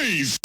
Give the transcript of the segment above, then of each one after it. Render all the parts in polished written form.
noise!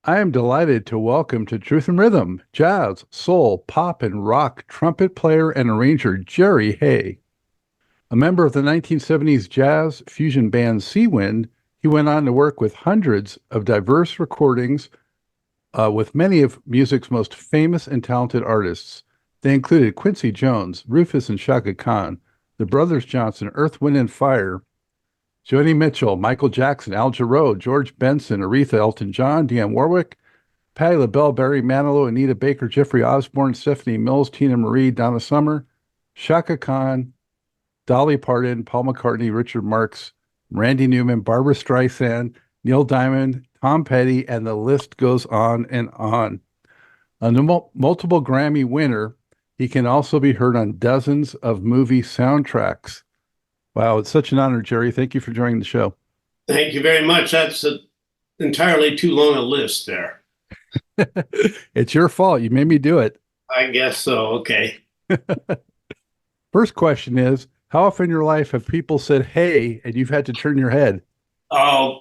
I am delighted to welcome to Truth and Rhythm jazz, soul, pop, and rock trumpet player and arranger Jerry Hay. A member of the 1970s jazz fusion band Seawind, he went on to work with hundreds of diverse recordings with many of music's most famous and talented artists. They included Quincy Jones, Rufus and Chaka Khan, the Brothers Johnson, Earth, Wind and Fire, Joni Mitchell, Michael Jackson, Al Jarreau, George Benson, Aretha, Elton John, Dionne Warwick, Patti LaBelle, Barry Manilow, Anita Baker, Jeffrey Osborne, Stephanie Mills, Teena Marie, Donna Summer, Chaka Khan, Dolly Parton, Paul McCartney, Richard Marx, Randy Newman, Barbra Streisand, Neil Diamond, Tom Petty, and the list goes on and on. A multiple Grammy winner, he can also be heard on dozens of movie soundtracks. Wow, it's such an honor, Jerry. Thank you for joining the show. Thank you very much. That's entirely too long a list there. It's your fault. You made me do it. I guess so. Okay. First question is, how often in your life have people said, hey, and you've had to turn your head? Oh,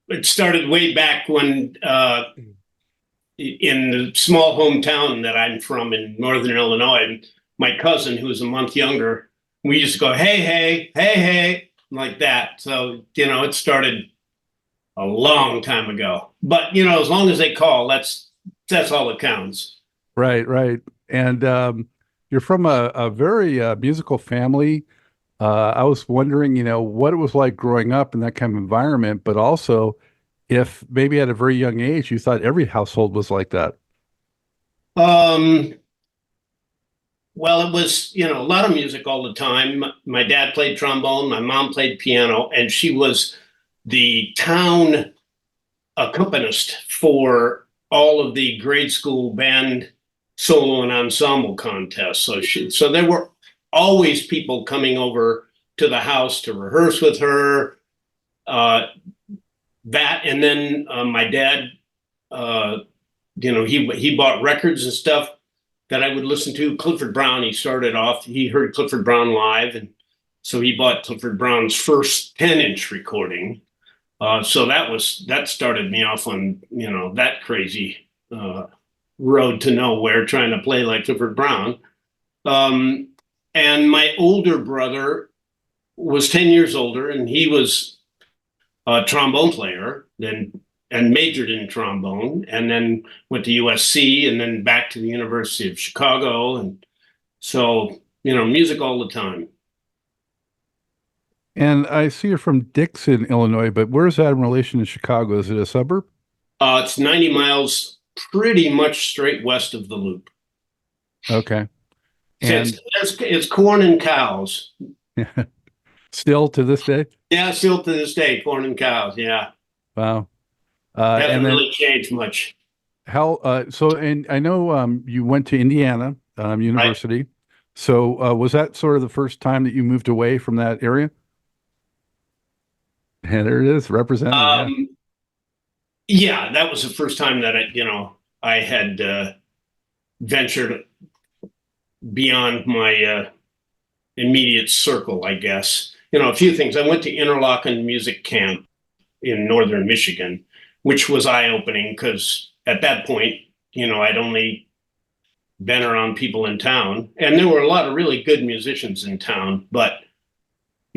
it started way back when in the small hometown that I'm from in northern Illinois, my cousin, who was a month younger, we used to go, hey, hey, hey, hey, like that. So, it started a long time ago. But, as long as they call, that's all that counts. Right, right. And you're from a very musical family. I was wondering, what it was like growing up in that kind of environment, but also if maybe at a very young age, you thought every household was like that. Well, it was, a lot of music all the time. My dad played trombone, my mom played piano, and she was the town accompanist for all of the grade school band solo and ensemble contests. So there were always people coming over to the house to rehearse with her. That, and then my dad, he bought records and stuff that I would listen to. Clifford Brown, he heard Clifford Brown live, and so he bought Clifford Brown's first 10-inch recording. So that started me off on, that crazy road to nowhere, trying to play like Clifford Brown. And my older brother was 10 years older, and he was a trombone player, and majored in trombone, and then went to USC, and then back to the University of Chicago. And so, music all the time. And I see you're from Dixon, Illinois, but where's that in relation to Chicago? Is it a suburb? It's 90 miles, pretty much straight west of the Loop. Okay. And it's corn and cows. Still to this day? Yeah, still to this day, corn and cows. Yeah. Wow. Hasn't really changed much. And I know you went to Indiana University. Right. So was that sort of the first time that you moved away from that area? And there it is, representing. Yeah, that was the first time that I had ventured beyond my immediate circle, I guess. A few things. I went to Interlochen Music Camp in northern Michigan, which was eye-opening because at that point, I'd only been around people in town, and there were a lot of really good musicians in town, but,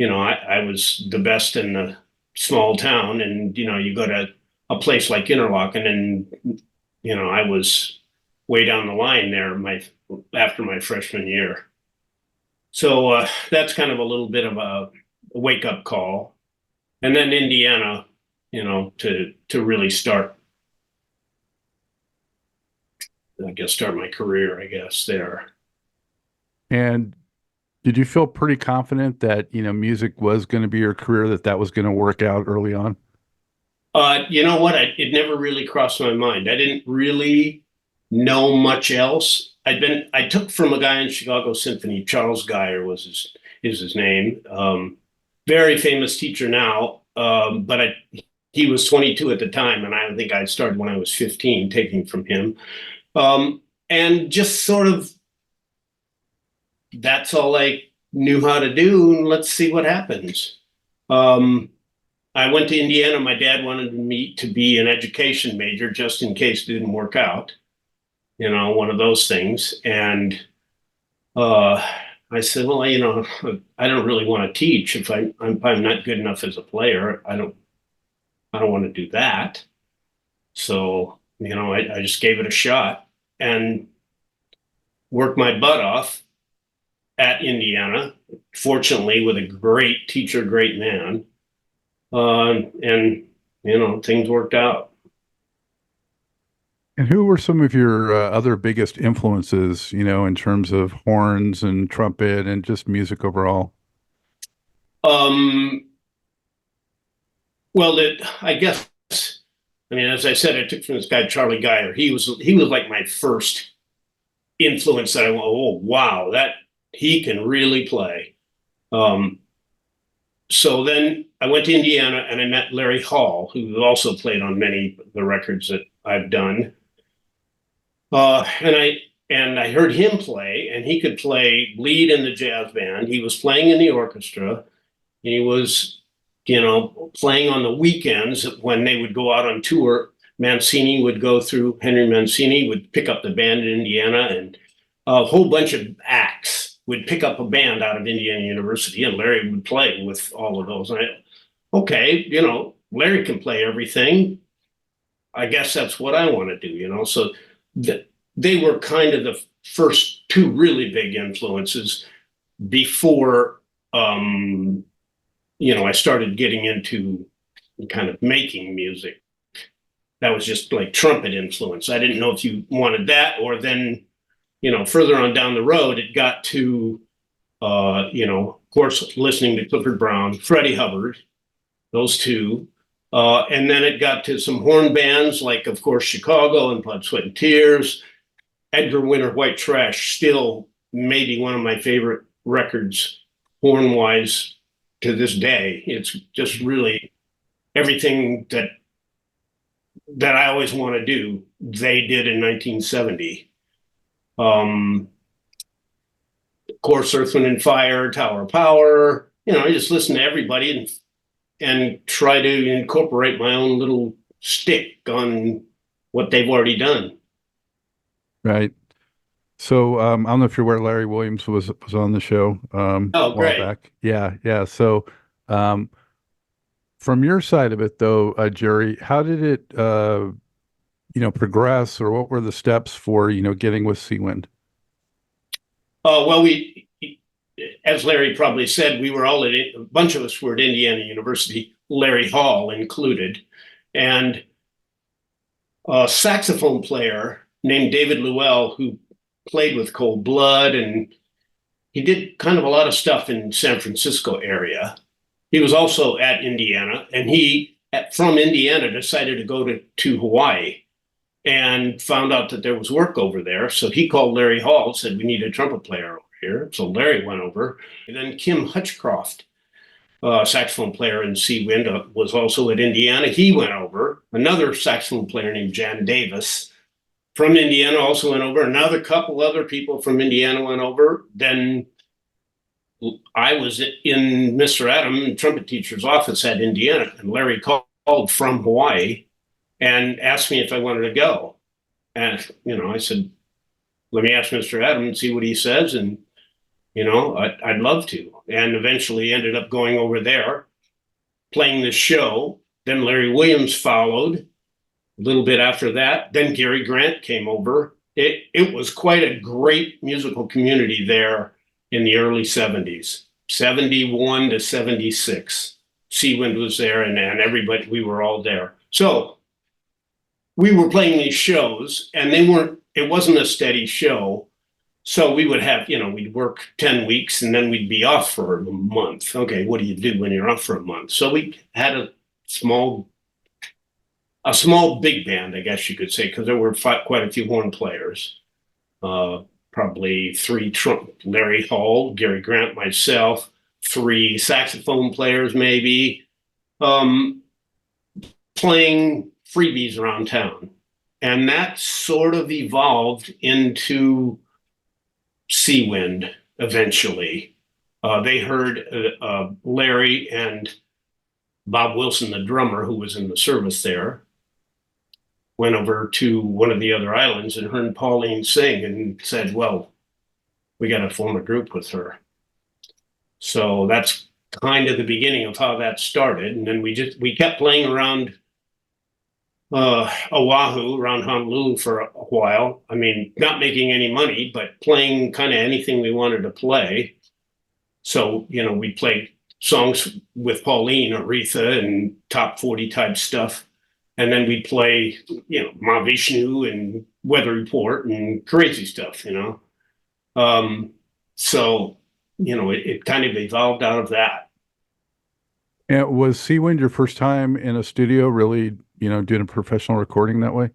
I was the best in the small town, and, you go to a place like Interlochen, and, I was way down the line there after my freshman year. So that's kind of a little bit of a wake-up call. and then Indiana, to really start, start my career, there. And did you feel pretty confident that, music was going to be your career, that was going to work out early on? You know what? It never really crossed my mind. I didn't really know much else. I took from a guy in Chicago Symphony, Charles Geyer is his name. Very famous teacher now, but he was 22 at the time, and I think I started when I was 15, taking from him. And just sort of, that's all I knew how to do, and let's see what happens. I went to Indiana. My dad wanted me to be an education major just in case it didn't work out, one of those things. And I said, well, I don't really want to teach if I'm not good enough as a player. I don't want to do that. So, I just gave it a shot and worked my butt off at Indiana, fortunately with a great teacher, great man. And things worked out. And who were some of your other biggest influences, in terms of horns and trumpet and just music overall? Well, I guess, as I said, I took from this guy, Charlie Geyer. He was like my first influence that I went, oh, wow, that he can really play. So then I went to Indiana and I met Larry Hall, who also played on many of the records that I've done. And I heard him play, and he could play lead in the jazz band. He was playing in the orchestra. He was, playing on the weekends when they would go out on tour. Henry Mancini would pick up the band in Indiana, and a whole bunch of acts would pick up a band out of Indiana University, and Larry would play with all of those. And okay, Larry can play everything. I guess that's what I want to do, So they were kind of the first two really big influences before, I started getting into kind of making music. That was just like trumpet influence. I didn't know if you wanted that, or then further on down the road, it got to, of course, listening to Clifford Brown, Freddie Hubbard, those two. And then it got to some horn bands like, of course, Chicago and Blood, Sweat, and Tears. Edgar Winter, White Trash, still maybe one of my favorite records, horn-wise, to this day. It's just really everything that I always want to do, they did in 1970. Of course, Earth, Wind and Fire, Tower of Power. I just listen to everybody and try to incorporate my own little stick on what they've already done. Right. So I don't know if you're aware, Larry Williams was on the show a while Great. back. Yeah. So from your side of it, though, Jerry, how did it progress, or what were the steps for getting with Seawind? Well, as Larry probably said, we were all a bunch of us were at Indiana University, Larry Hall included, and a saxophone player named David Llewell, who played with Cold Blood, and he did kind of a lot of stuff in San Francisco area. He was also at Indiana, and he, from Indiana, decided to go to Hawaii and found out that there was work over there. So he called Larry Hall, said, we need a trumpet player over here. So Larry went over. And then Kim Hutchcroft, saxophone player in Seawind, was also at Indiana. He went over. Another saxophone player named Jan Davis from Indiana also went over. Another couple other people from Indiana went over. Then I was in Mr. Adam, trumpet teacher's office at Indiana, and Larry called from Hawaii and asked me if I wanted to go. And, I said, let me ask Mr. Adam and see what he says. And, I'd love to. And eventually ended up going over there, playing the show. Then Larry Williams followed a little bit after that. Then Gary Grant came over. It was quite a great musical community there in the early 70s, 71 to 76. Seawind was there, and everybody, we were all there. So we were playing these shows, and it wasn't a steady show. So we would have, we'd work 10 weeks and then we'd be off for a month. Okay, what do you do when you're off for a month? So we had a small big band, I guess you could say, because there were quite a few horn players. Probably 3 Larry Hall, Gary Grant, myself, 3 saxophone players maybe, playing freebies around town. And that sort of evolved into Seawind eventually. They heard Larry and Bob Wilson, the drummer, who was in the service there, went over to one of the other islands and heard Pauline sing and said, well, we got to form a group with her. So that's kind of the beginning of how that started. And then we kept playing around Oahu, around Honolulu for a while. I mean, not making any money, but playing kind of anything we wanted to play. So, we played songs with Pauline, Aretha, and top 40 type stuff. And then we'd play, Mahavishnu and Weather Report and crazy stuff, So, it kind of evolved out of that. And was Seawind your first time in a studio really, doing a professional recording that way?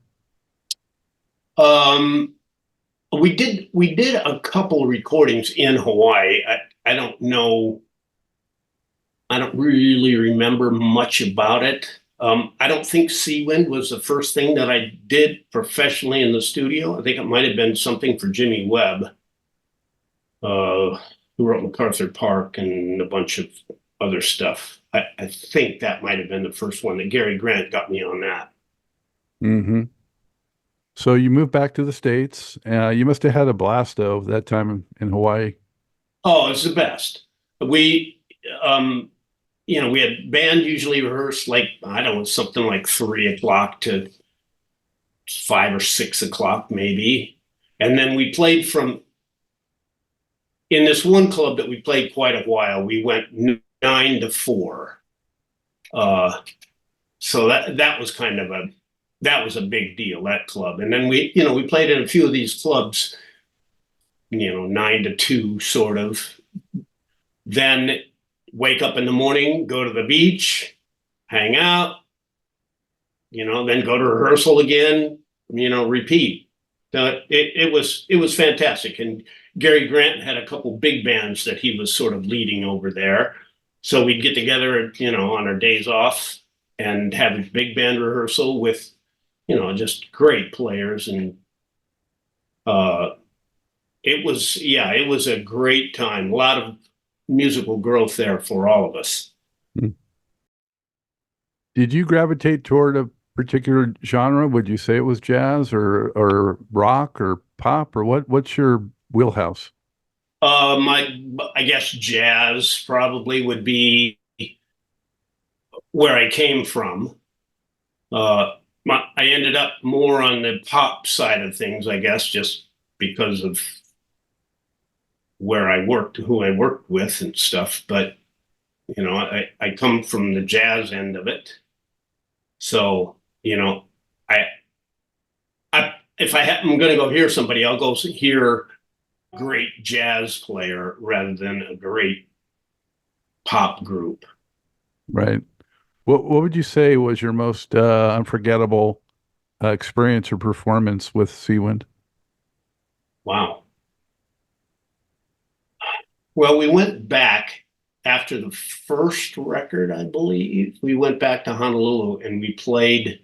We did a couple recordings in Hawaii. I don't know. I don't really remember much about it. I don't think Seawind was the first thing that I did professionally in the studio. I think it might have been something for Jimmy Webb, who wrote MacArthur Park and a bunch of other stuff. I think that might have been the first one that Gary Grant got me on that. Mm-hmm. So you moved back to the States. You must have had a blast, though, that time in Hawaii. Oh, it's the best. We had band usually rehearsed something like 3 o'clock to 5 or 6 o'clock maybe. And then we played in this one club that we played quite a while, we went 9 to 4. So that was that was a big deal, that club. And then we played in a few of these clubs, 9 to 2 sort of. Then wake up in the morning, go to the beach, hang out, then go to rehearsal again, repeat. So it was fantastic. And Gary Grant had a couple big bands that he was sort of leading over there. So we'd get together, on our days off and have a big band rehearsal with, just great players. And it was a great time. A lot of musical growth there for all of us. Did you gravitate toward a particular genre? Would you say it was jazz or rock or pop, or what's your wheelhouse? I guess jazz probably would be where I came from. I ended up more on the pop side of things, I guess, just because of where I worked, who I worked with and stuff. But, I come from the jazz end of it. So, if I'm going to go hear somebody, I'll go hear a great jazz player rather than a great pop group. Right. What would you say was your most unforgettable experience or performance with Seawind? Wow. Well, we went back after the first record, I believe. We went back to Honolulu and we played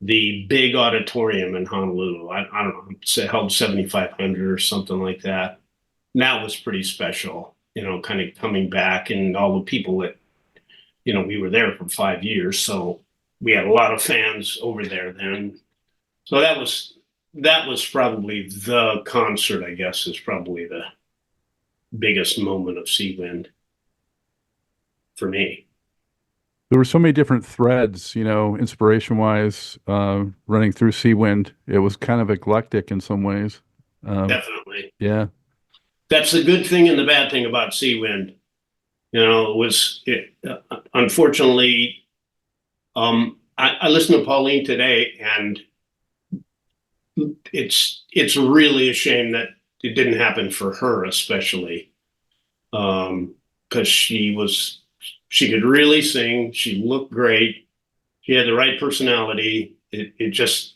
the big auditorium in Honolulu. I don't know, it held 7,500 or something like that. And that was pretty special, kind of coming back and all the people that, we were there for 5 years. So we had a lot of fans over there then. So that was probably the concert, I guess, is probably the biggest moment of Seawind for me. There were so many different threads, inspiration-wise, running through Seawind. It was kind of eclectic in some ways. Definitely. Yeah. That's the good thing and the bad thing about Seawind. unfortunately, I listened to Pauline today, and it's really a shame that it didn't happen for her, especially because she could really sing. She looked great. She had the right personality. It just,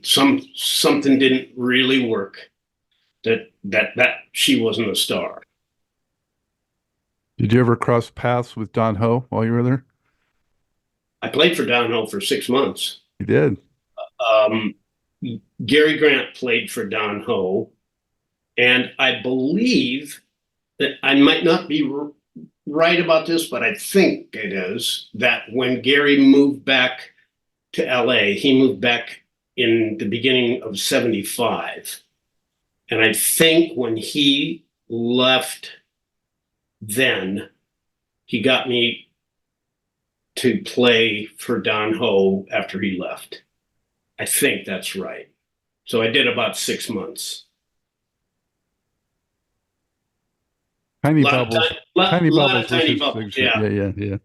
something didn't really work. That she wasn't a star. Did you ever cross paths with Don Ho while you were there? I played for Don for 6 months. You did. Um, Gary Grant played for Don Ho, and I believe that I might not be right about this, but I think it is that when Gary moved back to LA, he moved back in the beginning of '75. And I think when he left, then he got me to play for Don Ho after he left. I think that's right. So I did about 6 months. Tiny Lot of Bubbles. ti- lot- Tiny lot Bubbles of was tiny his bubbles, signature. yeah.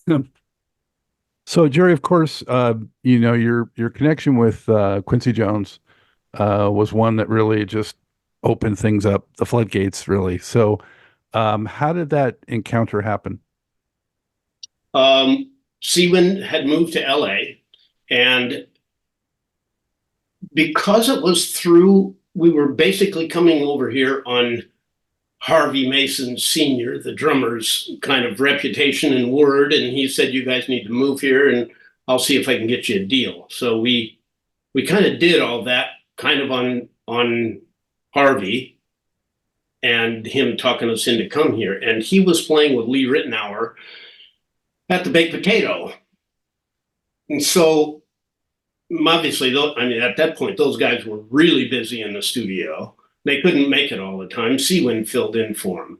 Yeah. So Jerry, of course, your connection with Quincy Jones was one that really just opened things up, the floodgates, really. So, how did that encounter happen? Seawind had moved to LA, and because it was we were basically coming over here on Harvey Mason Sr., the drummer's kind of reputation and word, and he said, "You guys need to move here, and I'll see if I can get you a deal." So we kind of did all that kind of on Harvey and him talking us into come here. And he was playing with Lee Ritenour at the Baked Potato. And so obviously, at that point, those guys were really busy in the studio. They couldn't make it all the time. Seawind filled in for them.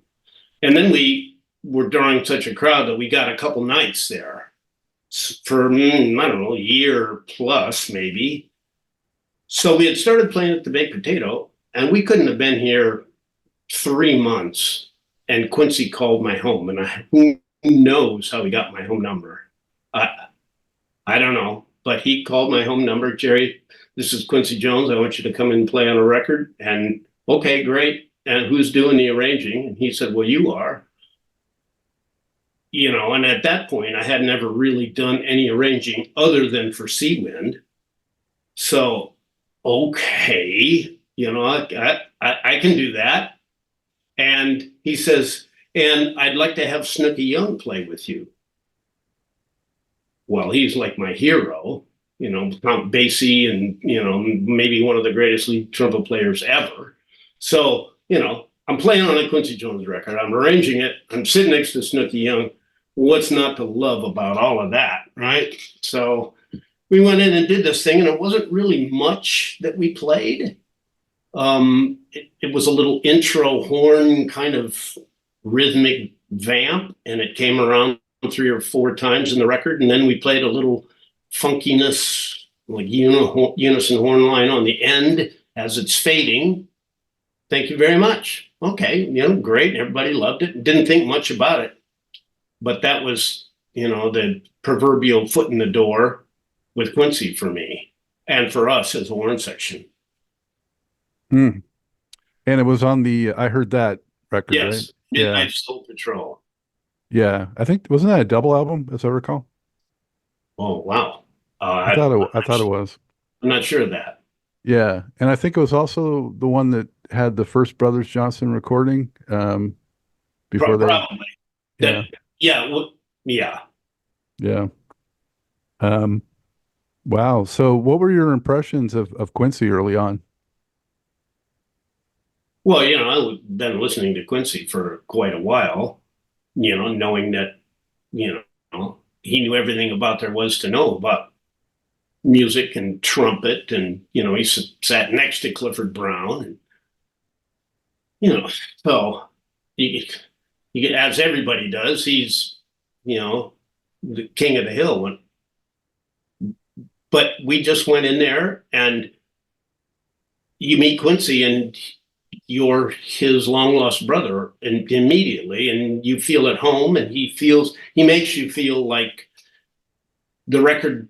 And then we were drawing such a crowd that we got a couple nights there for, I don't know, a year plus maybe. So we had started playing at the Baked Potato, and we couldn't have been here 3 months. And Quincy called my home, and who knows how he got my home number? I don't know, but he called my home number. "Jerry, this is Quincy Jones. I want you to come and play on a record." And okay, great. And who's doing the arranging? And he said, "Well, you are." And at that point, I had never really done any arranging other than for Seawind. So, okay, I can do that. And he says, "And I'd like to have Snooky Young play with you." Well, he's like my hero, Count Basie, and, maybe one of the greatest lead trumpet players ever. So, I'm playing on a Quincy Jones record. I'm arranging it. I'm sitting next to Snooky Young. What's not to love about all of that, right? So we went in and did this thing, and it wasn't really much that we played. It was a little intro horn kind of rhythmic vamp, and it came around 3 or 4 times in the record, and then we played a little funkiness, like unison horn line on the end as it's fading. "Thank you very much." Okay, great. Everybody loved it. Didn't think much about it, but that was, the proverbial foot in the door with Quincy for me and for us as a horn section. Hmm. And it was on the I Heard That record, Yes, right? Midnight Soul Patrol. Yeah. I think wasn't that a double album, as I recall? Oh, wow. I thought it was. I'm not sure of that. Yeah. And I think it was also the one that had the first Brothers Johnson recording before they. Probably. Yeah. Yeah. Yeah. Um, wow. So what were your impressions of Quincy early on? Well, I've been listening to Quincy for quite a while, knowing that, he knew everything about there was to know about music and trumpet. And, he sat next to Clifford Brown. And, so as everybody does, he's, the king of the hill. But we just went in there, and you meet Quincy, and you're his long lost brother immediately, and you feel at home, and he makes you feel like the record,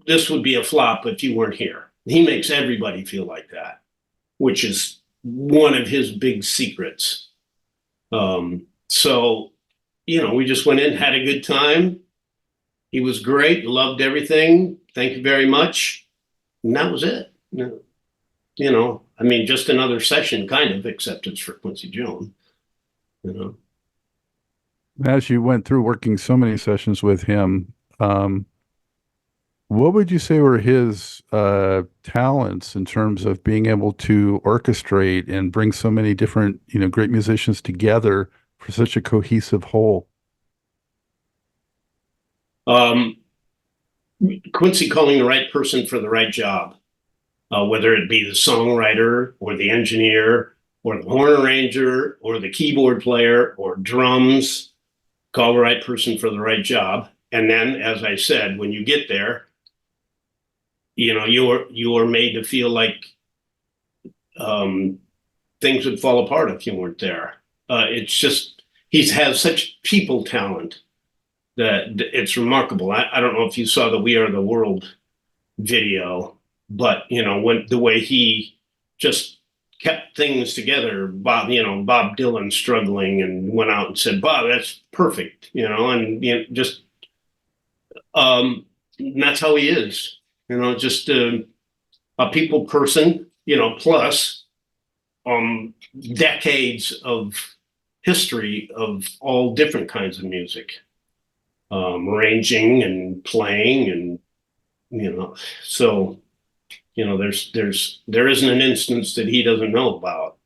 this would be a flop if you weren't here. He makes everybody feel like that, which is one of his big secrets. So, we just went in, had a good time. He was great, loved everything. Thank you very much. And that was it. Just another session, kind of, except it's for Quincy Jones. As you went through working so many sessions with him, what would you say were his talents in terms of being able to orchestrate and bring so many different, great musicians together for such a cohesive whole? Quincy calling the right person for the right job, whether it be the songwriter or the engineer or the horn arranger or the keyboard player or drums, call the right person for the right job. And then, as I said, when you get there, you are made to feel like things would fall apart if you weren't there. It's just, he has such people talent that it's remarkable. I don't know if you saw the We Are the World video, but when the way he just kept things together, Bob Dylan struggling and went out and said, Bob, that's perfect, and just and that's how he is, just a people person, plus decades of history of all different kinds of music, arranging and playing, and so there isn't an instance that he doesn't know about.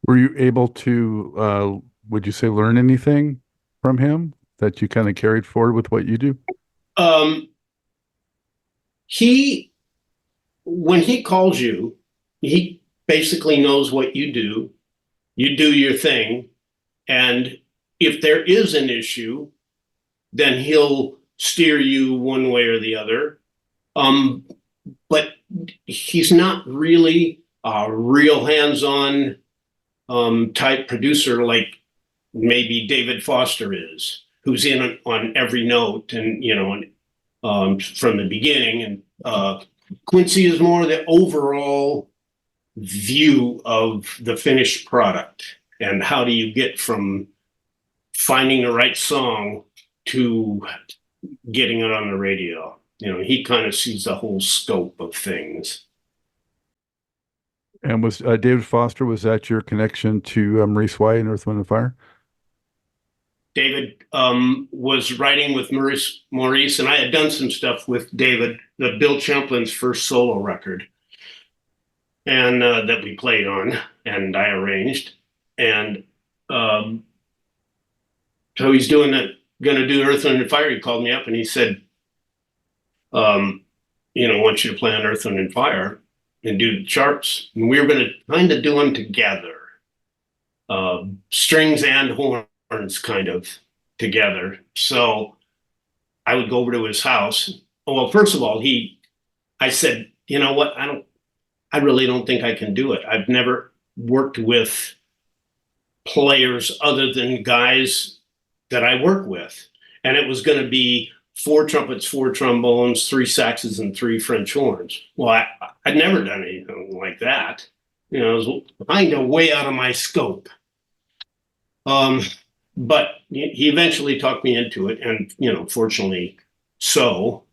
Were you able to, would you say, learn anything from him that you kind of carried forward with what you do? When he calls you, he basically knows what you do. You do your thing, and if there is an issue, then he'll steer you one way or the other. But he's not really a real hands-on type producer like maybe David Foster is, who's in on every note and from the beginning. And Quincy is more the overall view of the finished product and how do you get from finding the right song to getting it on the radio. He kind of sees the whole scope of things. And was David Foster, was that your connection to Maurice White and Earth, Wind and Fire? David was writing with Maurice, and I had done some stuff with David, Bill Champlin's first solo record, and that we played on, and I arranged. And so he's going to do Earth, Wind and Fire. He called me up and he said, I want you to play on Earth, Wind and Fire and do the charts. And we were going to kind of do them together, strings and horns kind of together. So I would go over to his house. Well, first of all, I said, you know what? I really don't think I can do it. I've never worked with players other than guys that I work with. And it was going to be 4 trumpets, 4 trombones, 3 saxes, and 3 French horns. Well, I'd never done anything like that. It was kind of way out of my scope. But he eventually talked me into it, and fortunately so.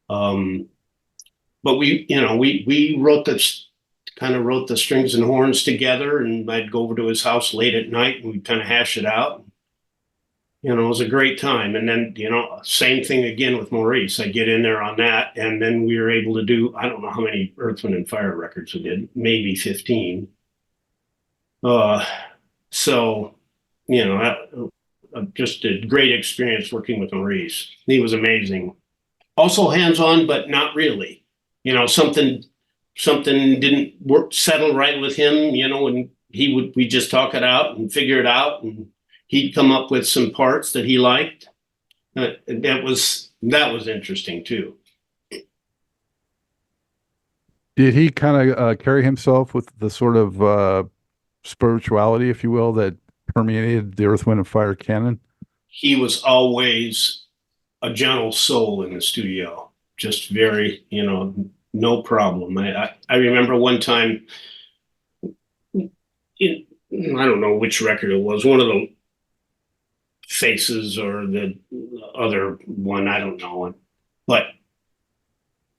But we wrote the strings and horns together, and I'd go over to his house late at night, and we'd kind of hash it out. It was a great time. And then, same thing again with Maurice. I get in there on that, and then we were able to do, I don't know how many Earth, Wind and Fire records we did, maybe 15. So, just a great experience working with Maurice. He was amazing. Also hands-on, but not really. Something didn't settle right with him, and we just talk it out and figure it out, and he'd come up with some parts that he liked. That was interesting too. Did he kind of carry himself with the sort of spirituality, if you will, that permeated the Earth, Wind, and Fire canon? He was always a gentle soul in the studio, just very, no problem. I remember one time, in, I don't know which record it was, one of the Faces or the other one, I don't know, but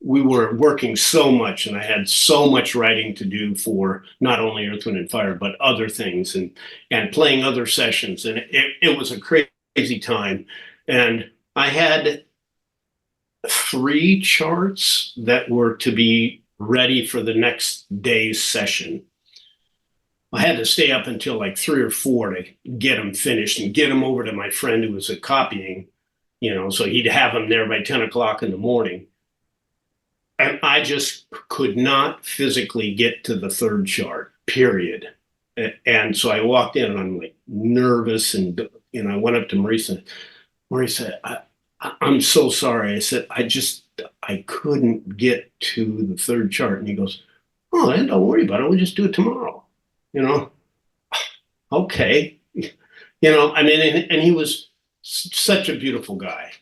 we were working so much, and I had so much writing to do for not only Earth, Wind, and Fire, but other things, and playing other sessions, and it was a crazy time. And I had 3 charts that were to be ready for the next day's session. I had to stay up until like 3 or 4 to get them finished and get them over to my friend who was copying, so he'd have them there by 10 o'clock in the morning. And I just could not physically get to the 3rd chart, period. And so I walked in and I'm like nervous, and I went up to Marisa. Marisa, I'm so sorry. I said, I couldn't get to the 3rd chart. And he goes, oh, don't worry about it. We'll just do it tomorrow. Okay. And he was such a beautiful guy,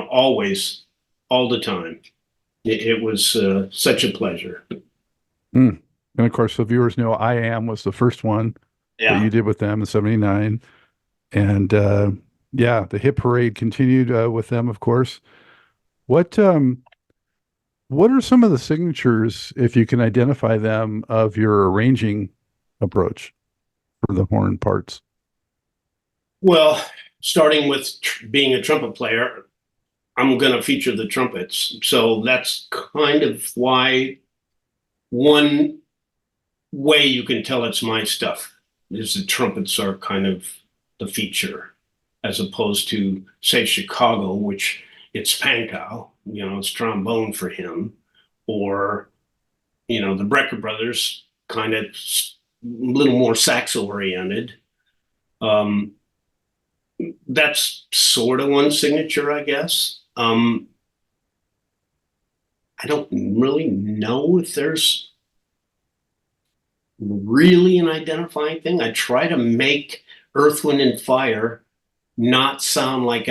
always, all the time. It was such a pleasure. And of course, the viewers know I Am was the first one that you did with them in 79. And the hit parade continued with them, of course. What are some of the signatures, if you can identify them, of your arranging approach for the horn parts? Well, starting with being a trumpet player, I'm going to feature the trumpets. So that's kind of why one way you can tell it's my stuff is the trumpets are kind of the feature, as opposed to, say, Chicago, which it's pankow, it's trombone for him, or, the Brecker brothers, kind of a little more sax oriented. That's sort of one signature, I guess. I don't really know if there's really an identifying thing. I try to make Earth, Wind, and Fire not sound like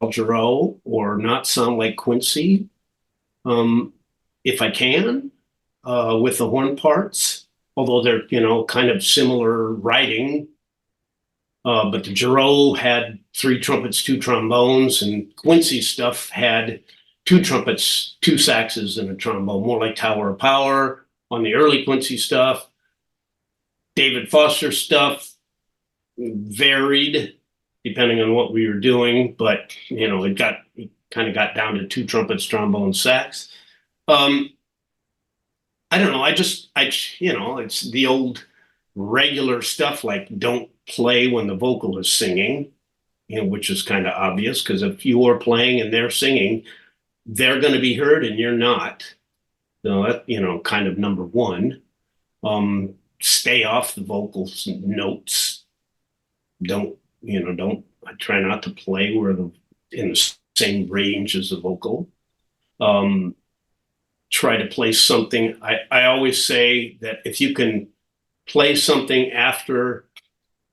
Jarreau or not sound like Quincy, if I can, with the horn parts, although they're, kind of similar writing. But the Jarreau had 3 trumpets, 2 trombones, and Quincy's stuff had 2 trumpets, 2 saxes, and a trombone, more like Tower of Power on the early Quincy stuff. David Foster stuff varied depending on what we were doing, but it kind of got down to 2 trumpets, trombone, sax. I don't know. It's the old regular stuff, like don't play when the vocal is singing, which is kind of obvious, because if you are playing and they're singing, they're going to be heard and you're not. So that, kind of number one. Stay off the vocals notes. I try not to play in the same range as the vocal. Try to play something. I always say that if you can play something after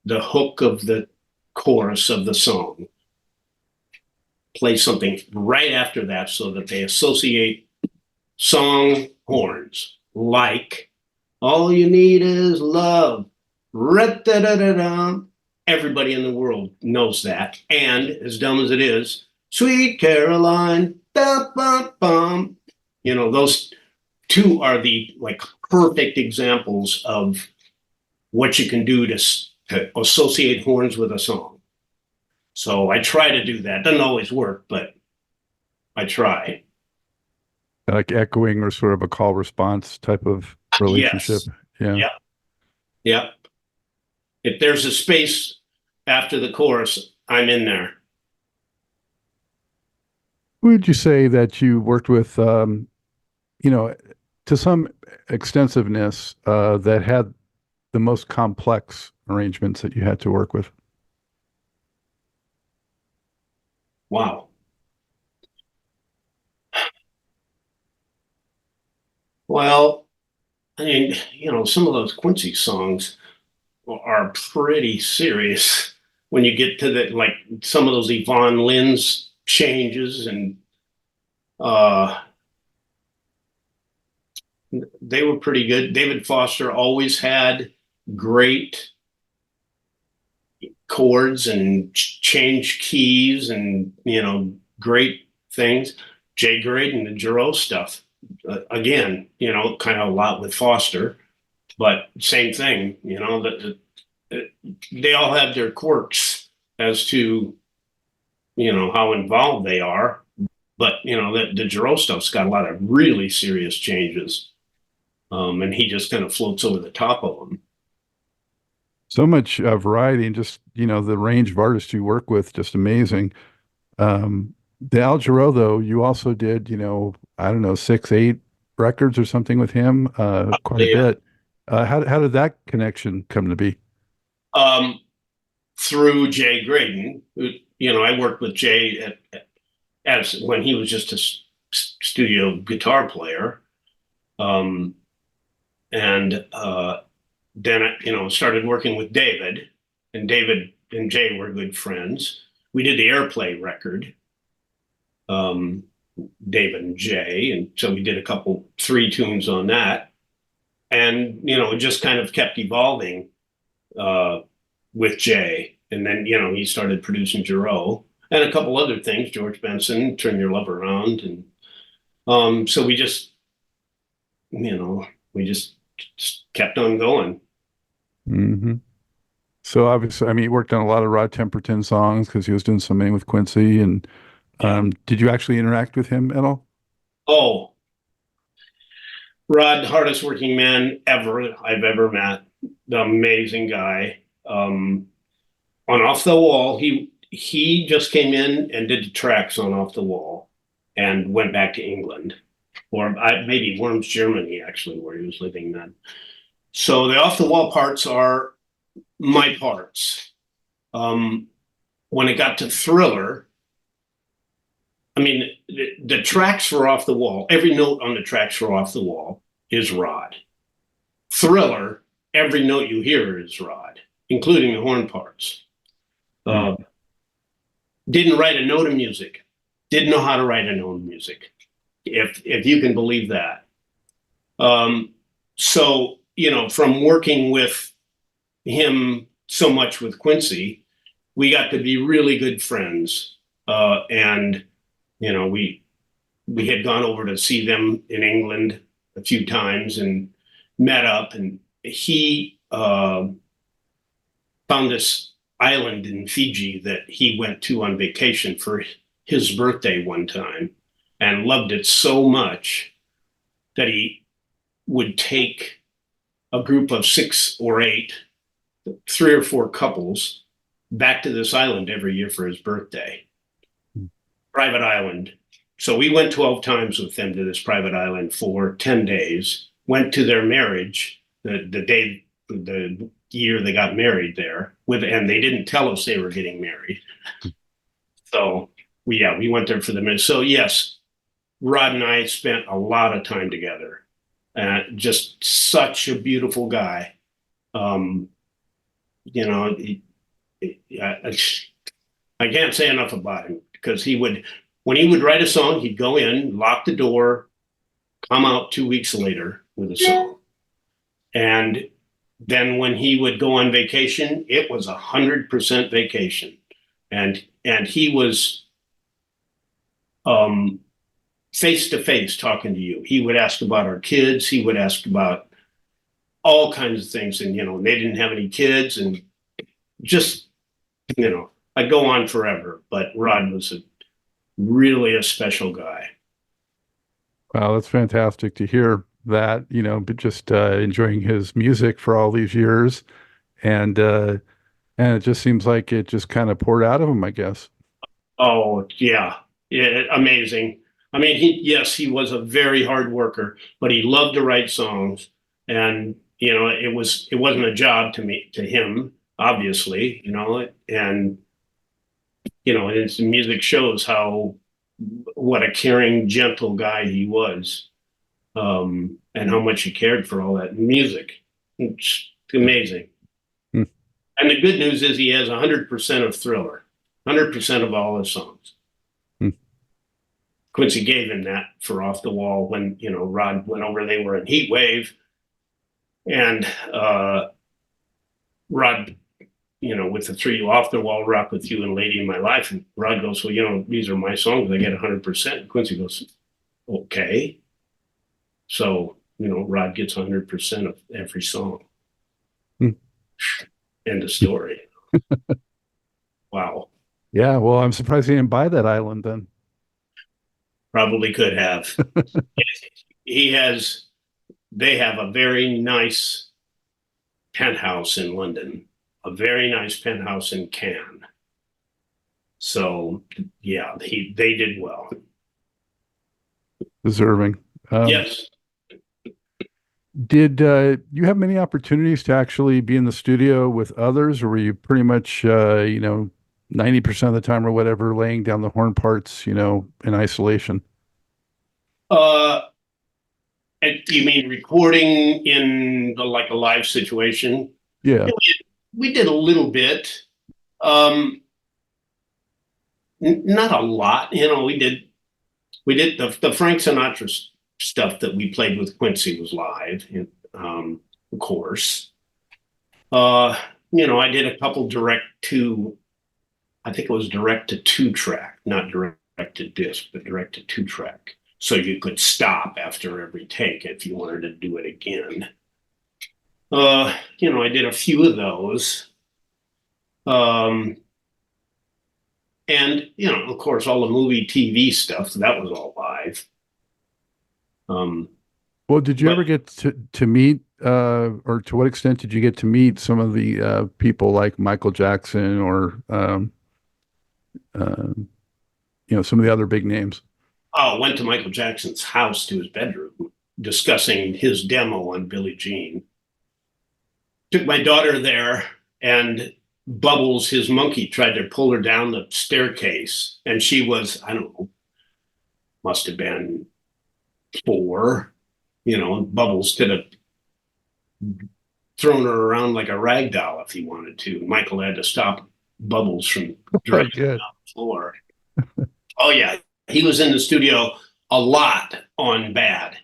the hook of the chorus of the song, play something right after that so that they associate song horns, like all you need is love. Everybody in the world knows that. And as dumb as it is, Sweet Caroline, bum, bum, bum. Those 2 are the perfect examples of what you can do to associate horns with a song. So I try to do that. Doesn't always work, but I try. Like echoing or sort of a call response type of relationship. Yes. Yeah. If there's a space after the chorus, I'm in there. Who would you say that you worked with, to some extensiveness, that had the most complex arrangements that you had to work with? Wow. Well, I mean, some of those Quincy songs, are pretty serious when you get to the, like, some of those Yvonne Lynn's changes, and they were pretty good. David Foster always had great chords and change keys and, great things. Jay Graydon, the Jarreau stuff, again, kind of a lot with Foster, but same thing, they all have their quirks as to, how involved they are. But, the Jarreau stuff's got a lot of really serious changes. And he just kind of floats over the top of them. So much variety, and just, the range of artists you work with, just amazing. The Al Jarreau, though, you also did, I don't know, 6, 8 records or something with him, quite a bit. How did that connection come to be? Through Jay Graydon, who, I worked with Jay as when he was just a studio guitar player. And then I, started working with David, and David and Jay were good friends. We did the Airplay record, David and Jay, and so we did 3 tunes on that. And, it just kind of kept evolving with Jay. And then, he started producing Jarreau and a couple other things, George Benson, Turn Your Love Around. And so we just kept on going. Mm-hmm. So obviously, I mean, he worked on a lot of Rod Temperton songs because he was doing so many with Quincy. And did you actually interact with him at all? Oh, Rod, hardest working man I've ever met. The amazing guy. On Off the Wall, he just came in and did the tracks on Off the Wall and went back to England, or maybe Worms, Germany, actually, where he was living then. So the Off the Wall parts are my parts. When it got to Thriller, I mean, the tracks for Off the Wall, every note on the tracks for Off the Wall is Rod. Thriller, every note you hear is Rod, including the horn parts. Didn't write a note of music. Didn't know how to write a note of music, if you can believe that. So, from working with him so much with Quincy, we got to be really good friends. And, we had gone over to see them in England a few times and met up, and he found this island in Fiji that he went to on vacation for his birthday one time and loved it so much that he would take a group of 6 or 8, 3 or 4 couples back to this island every year for his birthday. Private island. So we went 12 times with them to this private island for 10 days, went to their marriage, the year they got married there, and they didn't tell us they were getting married. So we went there for the marriage. So yes, Rod and I spent a lot of time together. Just such a beautiful guy. I can't say enough about him, because when he would write a song, he'd go in, lock the door, come out 2 weeks later with a song. And then when he would go on vacation, it was 100% vacation. And he was face to face talking to you. He would ask about our kids. He would ask about all kinds of things. And, they didn't have any kids, and just, I'd go on forever, but Rod was really a special guy. Wow, that's fantastic to hear that, but just enjoying his music for all these years. And it just seems like it just kind of poured out of him, I guess. Oh, yeah. Amazing. I mean, he was a very hard worker, but he loved to write songs. And, it wasn't a job to him, obviously, and, his music shows what a caring, gentle guy he was, and how much he cared for all that music. It's amazing. Hmm. And the good news is he has 100% of Thriller, 100% of all his songs. Hmm. Quincy gave him that for Off the Wall when, Rod went over, they were in Heat Wave. And Rod, with the three, Off the Wall, Rock With You, and Lady in My Life. And Rod goes, well, these are my songs. I get 100%. And Quincy goes, okay. So, Rod gets 100% of every song. Hmm. End of story. Wow. Yeah, well, I'm surprised he didn't buy that island then. Probably could have. They have a very nice penthouse in London, a very nice penthouse in Cannes. So, yeah, they did well. Deserving. Yes. Did you have many opportunities to actually be in the studio with others, or were you pretty much, 90% of the time or whatever, laying down the horn parts, in isolation? You mean recording in like a live situation? Yeah. We did a little bit. Not a lot. We did the Frank Sinatra stuff that we played with Quincy was live, of course. I did a couple I think it was direct to two track, not direct to disc, but direct to two track. So you could stop after every take if you wanted to do it again. I did a few of those. And, of course, all the movie TV stuff, that was all live. Well, did you ever get to meet, or to what extent did you get to meet some of the people like Michael Jackson or, some of the other big names? Oh, went to Michael Jackson's house, to his bedroom, discussing his demo on Billie Jean. Took my daughter there, and Bubbles, his monkey, tried to pull her down the staircase, and she was, I don't know, must have been 4. Bubbles could have thrown her around like a rag doll if he wanted to. Michael had to stop Bubbles from dragging her down the floor. Oh yeah, he was in the studio a lot on Bad.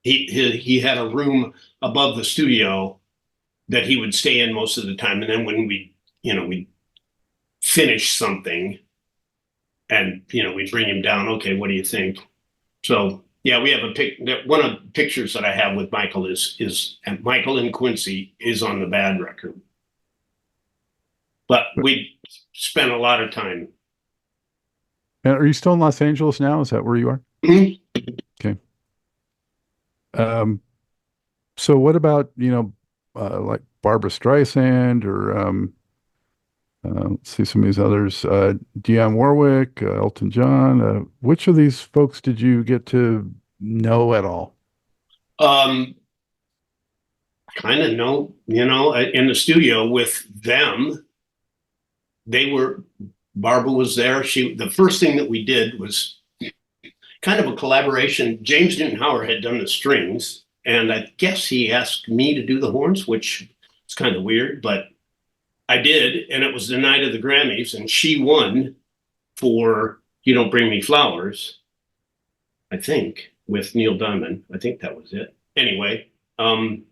He had a room above the studio that he would stay in most of the time, and then when we'd finish something, and we'd bring him down. Okay, what do you think? So yeah, we have one of the pictures that I have with Michael is and Michael and Quincy is on the Bad record. But we spent a lot of time. And are you still in Los Angeles now? Is that where you are? Mm-hmm. Okay. So what about, like Barbra Streisand or, let's see some of these others, Dionne Warwick, Elton John. Which of these folks did you get to know at all? Kind of know, in the studio with them. Barbra was there. The first thing that we did was kind of a collaboration. James Newton Howard had done the strings, and I guess he asked me to do the horns, which is kind of weird, but I did, and it was the night of the Grammys, and she won for You Don't Bring Me Flowers, I think, with Neil Diamond. I think that was it. Anyway, and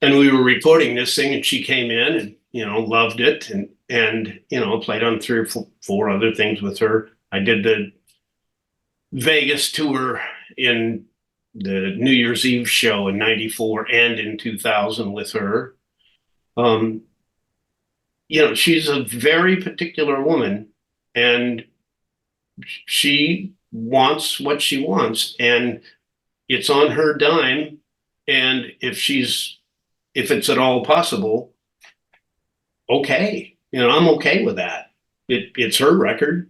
we were recording this thing, and she came in and, loved it, and played on 3 or 4 other things with her. I did the Vegas tour in the New Year's Eve show in '94 and in 2000 with her. She's a very particular woman, and she wants what she wants, and it's on her dime. And if it's at all possible, okay, I'm okay with that. It's her record,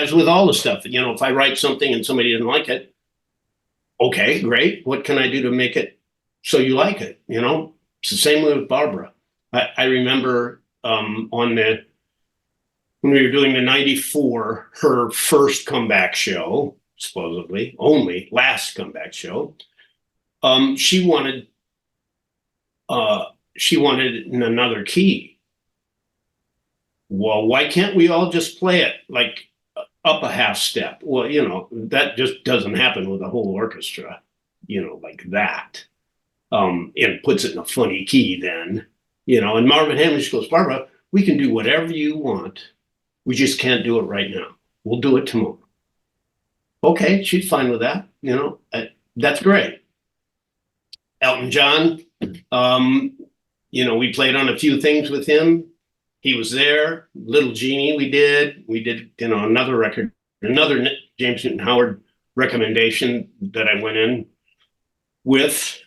as with all the stuff, if I write something and somebody didn't like it, okay, great. What can I do to make it so you like it? It's the same way with Barbra. I remember when we were doing the '94, her first comeback show, supposedly only last comeback show. She wanted she wanted it in another key. Well, why can't we all just play it like up a half step? Well, that just doesn't happen with a whole orchestra, like that. And puts it in a funny key then, and Marvin Hamlish goes, Barbara, we can do whatever you want. We just can't do it right now. We'll do it tomorrow. Okay, she's fine with that. That's great. Elton John, we played on a few things with him. He was there. Little Genie, we did, another record, another James Newton Howard recommendation that I went in with.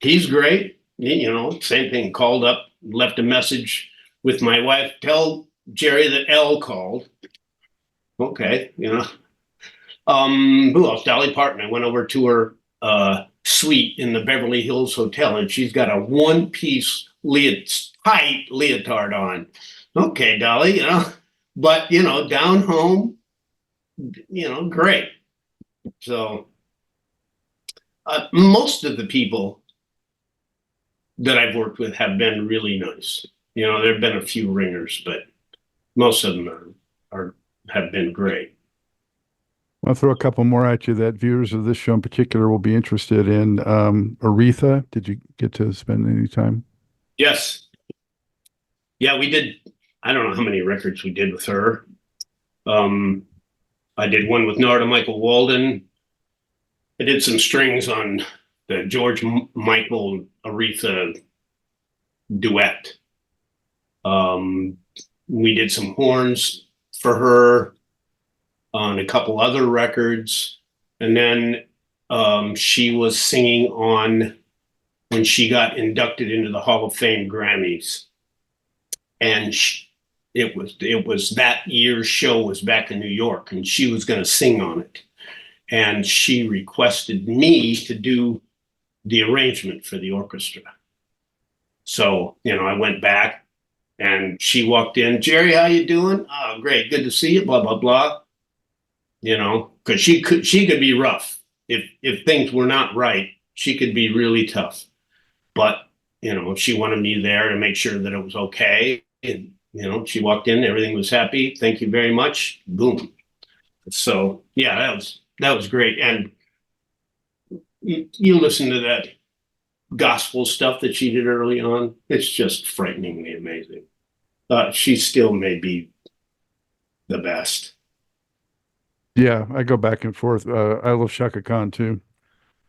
He's great. Same thing, called up, left a message with my wife, tell Jerry that Elle called. Okay, who else? Dolly Parton. I went over to her suite in the Beverly Hills Hotel, and she's got a one-piece tight leotard on. Okay, Dolly, but down home, great. So most of the people that I've worked with have been really nice. There have been a few ringers, but most of them have been great. I'll throw a couple more at you that viewers of this show in particular will be interested in. Aretha, did you get to spend any time? Yes. Yeah, we did. I don't know how many records we did with her. I did one with Narada Michael Walden. I did some strings on the George Michael Aretha duet. We did some horns for her on a couple other records. And then she was singing on when she got inducted into the Hall of Fame Grammys. And it was that year's show was back in New York, and she was going to sing on it. And she requested me to do the arrangement for the orchestra. So, I went back and she walked in, Jerry, how you doing? Oh, great. Good to see you, blah, blah, blah. Because she could be rough. If things were not right, she could be really tough. But, she wanted me there to make sure that it was okay. And, she walked in, everything was happy. Thank you very much. Boom. So, yeah, that was great. And you listen to that gospel stuff that she did early on. It's just frighteningly amazing. She still may be the best. Yeah, I go back and forth. I love Chaka Khan too.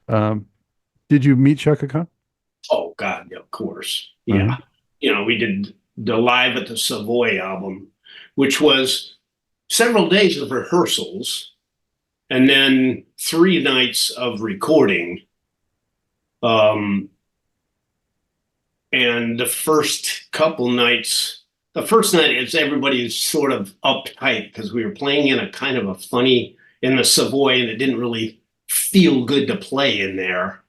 Did you meet Chaka Khan? Oh God, of course. Yeah. We did the Live at the Savoy album, which was several days of rehearsals and then 3 nights of recording. And the first couple nights, the first night is everybody is sort of uptight because we were playing in a kind of a funny, in the Savoy, and it didn't really feel good to play in there.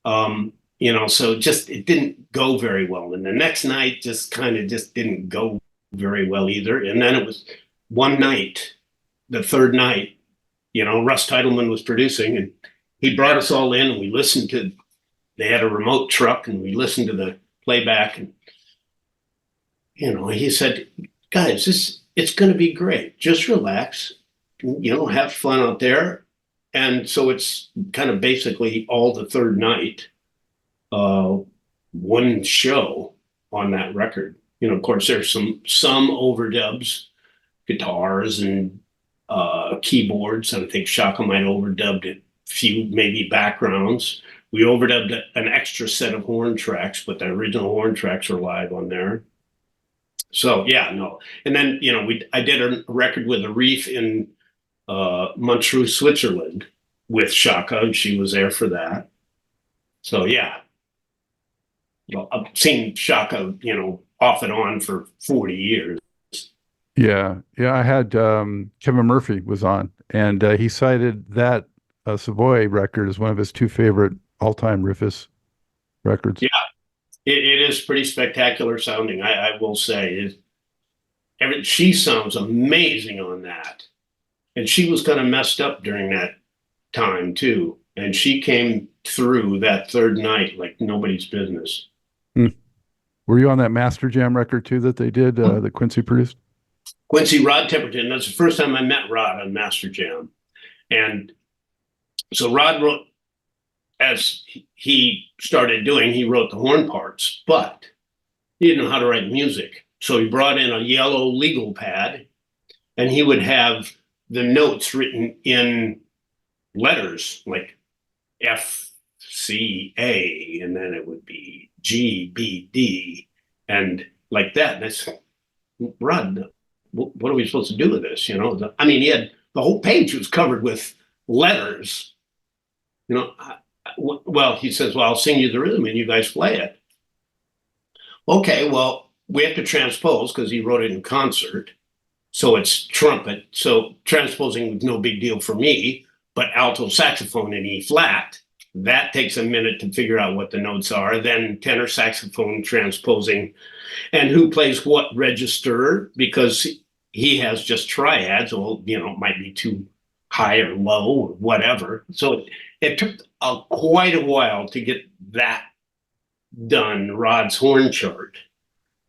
So it didn't go very well. And the next night just didn't go very well either. And then it was one night, the third night, Russ Titleman was producing, and he brought us all in, and we listened to, they had a remote truck, and we listened to the playback, and he said, guys, it's going to be great. Just relax, have fun out there. And so it's kind of basically all the third night, one show on that record. Of course, there's some overdubs, guitars and keyboards. I think Chaka might have overdubbed a few, maybe backgrounds. We overdubbed an extra set of horn tracks, but the original horn tracks are live on there. So yeah, no. And then, I did a record with Aretha in Montreux, Switzerland with Chaka, and she was there for that. So yeah. Well, I've seen Chaka, off and on for 40 years. Yeah. I had Kevin Murphy was on, and he cited that Savoy record as one of his 2 favorite all-time Rufus records. Yeah, it is pretty spectacular sounding. I will say, she sounds amazing on that, and she was kind of messed up during that time too. and she came through that third night like nobody's business. Were you on that Master Jam record too that they did, that Quincy produced? Quincy, Rod Temperton. That's the first time I met Rod on Master Jam. And so Rod wrote, as he started doing, he wrote the horn parts, but he didn't know how to write music. So he brought in a yellow legal pad, and he would have the notes written in letters like F, C, A, and then it would be G, B, D, and like that. And I said, Rod, what are we supposed to do with this? You know, I mean, he had the whole page was covered with letters. You know, well, he says, well, I'll sing you the rhythm and you guys play it. Okay, well, we have to transpose because he wrote it in concert. So it's trumpet. So transposing was no big deal for me, but alto saxophone in E flat, that takes a minute to figure out what the notes are. Then tenor saxophone transposing and who plays what register, because he has just triads, or, you know, it might be too high or low or whatever. So it took quite a while to get that done, Rod's horn chart.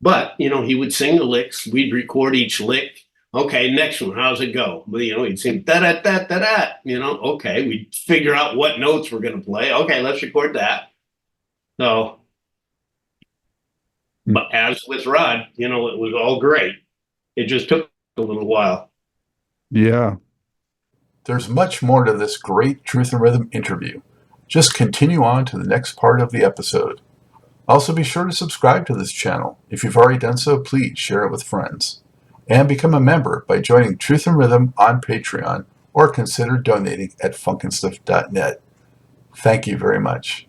But, you know, he would sing the licks. We'd record each lick. Okay, next one, how's it go? Well, you know, he'd sing da-da-da-da-da, you know, okay, we'd figure out what notes we're going to play. Okay, let's record that. So, but as with Rod, you know, it was all great. It just took a little while. Yeah. There's much more to this great Truth and Rhythm interview. Just continue on to the next part of the episode. Also, be sure to subscribe to this channel. If you've already done so, please share it with friends. And become a member by joining Truth and Rhythm on Patreon, or consider donating at funkinstuff.net. Thank you very much.